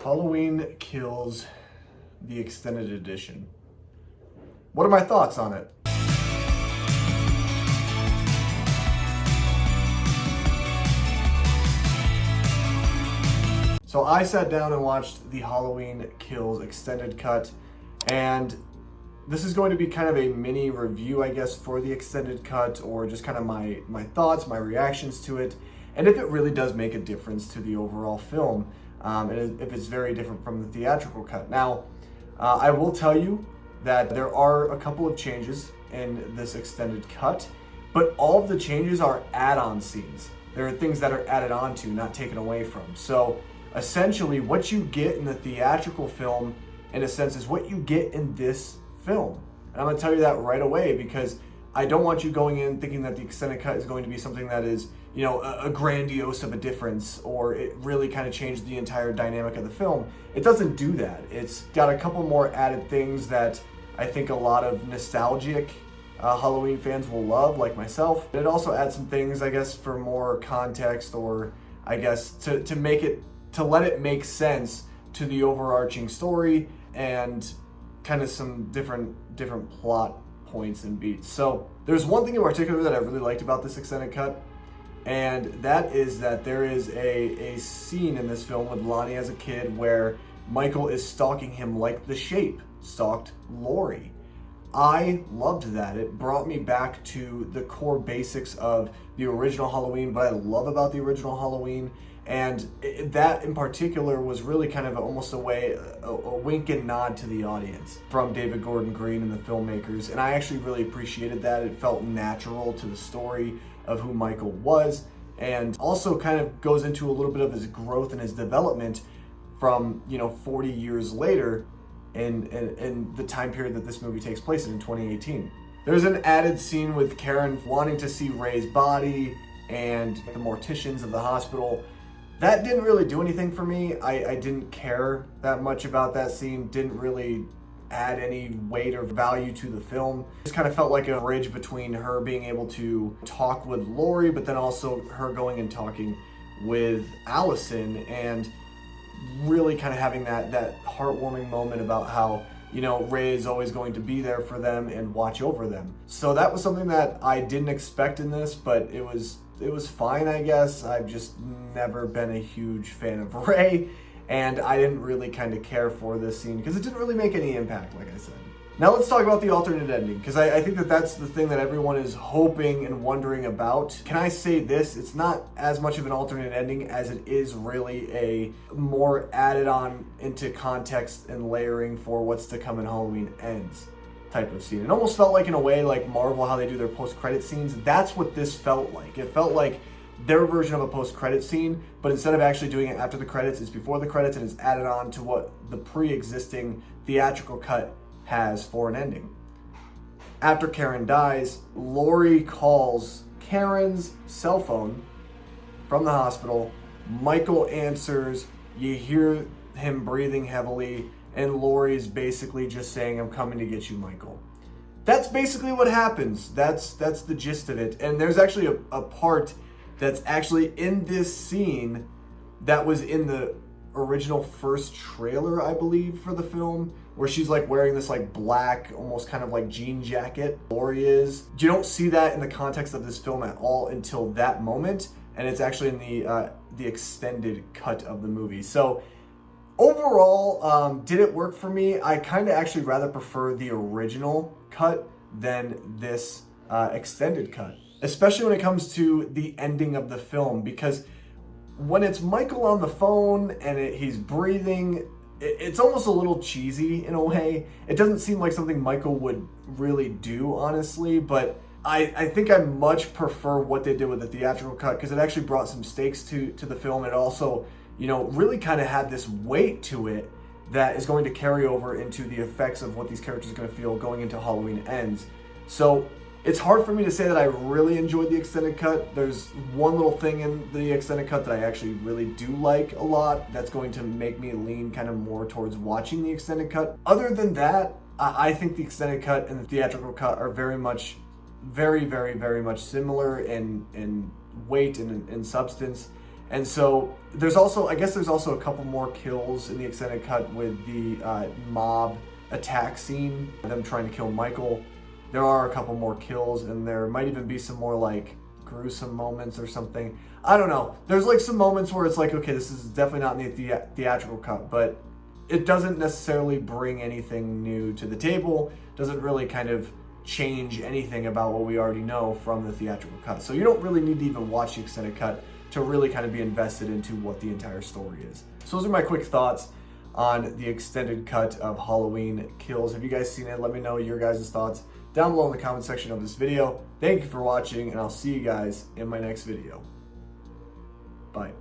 Halloween Kills, the extended edition. What are my thoughts on it? So I sat down and watched the Halloween Kills extended cut, and this is going to be kind of a mini review, I guess, for the extended cut, or just kind of my thoughts, my reactions to it, and if it really does make a difference to the overall film, and if it's very different from the theatrical cut. Now, I will tell you that there are a couple of changes in this extended cut, but all of the changes are add-on scenes. There are things that are added on to, not taken away from. So essentially, what you get in the theatrical film, in a sense, is what you get in this film. And I'm gonna tell you that right away, because I don't want you going in thinking that the extended cut is going to be something that is, you know, a grandiose of a difference, or it really kind of changed the entire dynamic of the film. It doesn't do that. It's got a couple more added things that I think a lot of nostalgic Halloween fans will love, like myself. It also adds some things, I guess, for more context, or I guess to make it, to let it make sense to the overarching story, and kind of some different plot points and beats. So there's one thing in particular that I really liked about this extended cut, and that is that there is a scene in this film with Lonnie as a kid where Michael is stalking him like the Shape stalked Laurie. I loved that. It brought me back to the core basics of the original Halloween, what I love about the original Halloween. And that in particular was really kind of almost a wink and nod to the audience from David Gordon Green and the filmmakers. And I actually really appreciated that. It felt natural to the story of who Michael was, and also kind of goes into a little bit of his growth and his development from, 40 years later in the time period that this movie takes place in 2018. There's an added scene with Karen wanting to see Ray's body and the morticians of the hospital. That didn't really do anything for me. I didn't care that much about that scene. Didn't really add any weight or value to the film. It just kind of felt like a bridge between her being able to talk with Laurie, but then also her going and talking with Allison, and really kind of having that heartwarming moment about how, Ray is always going to be there for them and watch over them. So that was something that I didn't expect in this, but it was fine, I guess. I've just never been a huge fan of Ray, and I didn't really kind of care for this scene because it didn't really make any impact, like I said. Now let's talk about the alternate ending, because I think that's the thing that everyone is hoping and wondering about. Can I say this? It's not as much of an alternate ending as it is really a more added on into context and layering for what's to come in Halloween Ends type of scene. It almost felt like, in a way, like Marvel, how they do their post-credit scenes. That's what this felt like. It felt like their version of a post-credit scene, but instead of actually doing it after the credits, it's before the credits, and it's added on to what the pre-existing theatrical cut has for an ending. After Karen dies, Laurie calls Karen's cell phone from the hospital. Michael answers. You hear him breathing heavily, and Laurie's basically just saying, "I'm coming to get you, Michael." That's basically what happens. That's the gist of it. And there's actually a part that's actually in this scene that was in the original first trailer, I believe, for the film, where she's like wearing this like black, almost kind of like jean jacket. Laurie is. You don't see that in the context of this film at all until that moment, and it's actually in the extended cut of the movie. So overall, did it work for me? I kind of actually rather prefer the original cut than this extended cut, especially when it comes to the ending of the film, because when it's Michael on the phone and he's breathing, it's almost a little cheesy in a way. It doesn't seem like something Michael would really do, honestly, but I think I much prefer what they did with the theatrical cut, because it actually brought some stakes to the film. It also, really kind of had this weight to it that is going to carry over into the effects of what these characters are going to feel going into Halloween Ends. So it's hard for me to say that I really enjoyed the extended cut. There's one little thing in the extended cut that I actually really do like a lot that's going to make me lean kind of more towards watching the extended cut. Other than that, I think the extended cut and the theatrical cut are very, very much similar in weight and in substance. And so there's also, I guess there's also a couple more kills in the extended cut with the mob attack scene, them trying to kill Michael. There are a couple more kills, and there might even be some more like gruesome moments or something. I don't know. There's like some moments where it's like, okay, this is definitely not in the theatrical cut, but it doesn't necessarily bring anything new to the table. Doesn't really kind of change anything about what we already know from the theatrical cut. So you don't really need to even watch the extended cut to really kind of be invested into what the entire story is. So those are my quick thoughts on the extended cut of Halloween Kills. Have you guys seen it? Let me know your guys' thoughts down below in the comment section of this video. Thank you for watching, and I'll see you guys in my next video. Bye.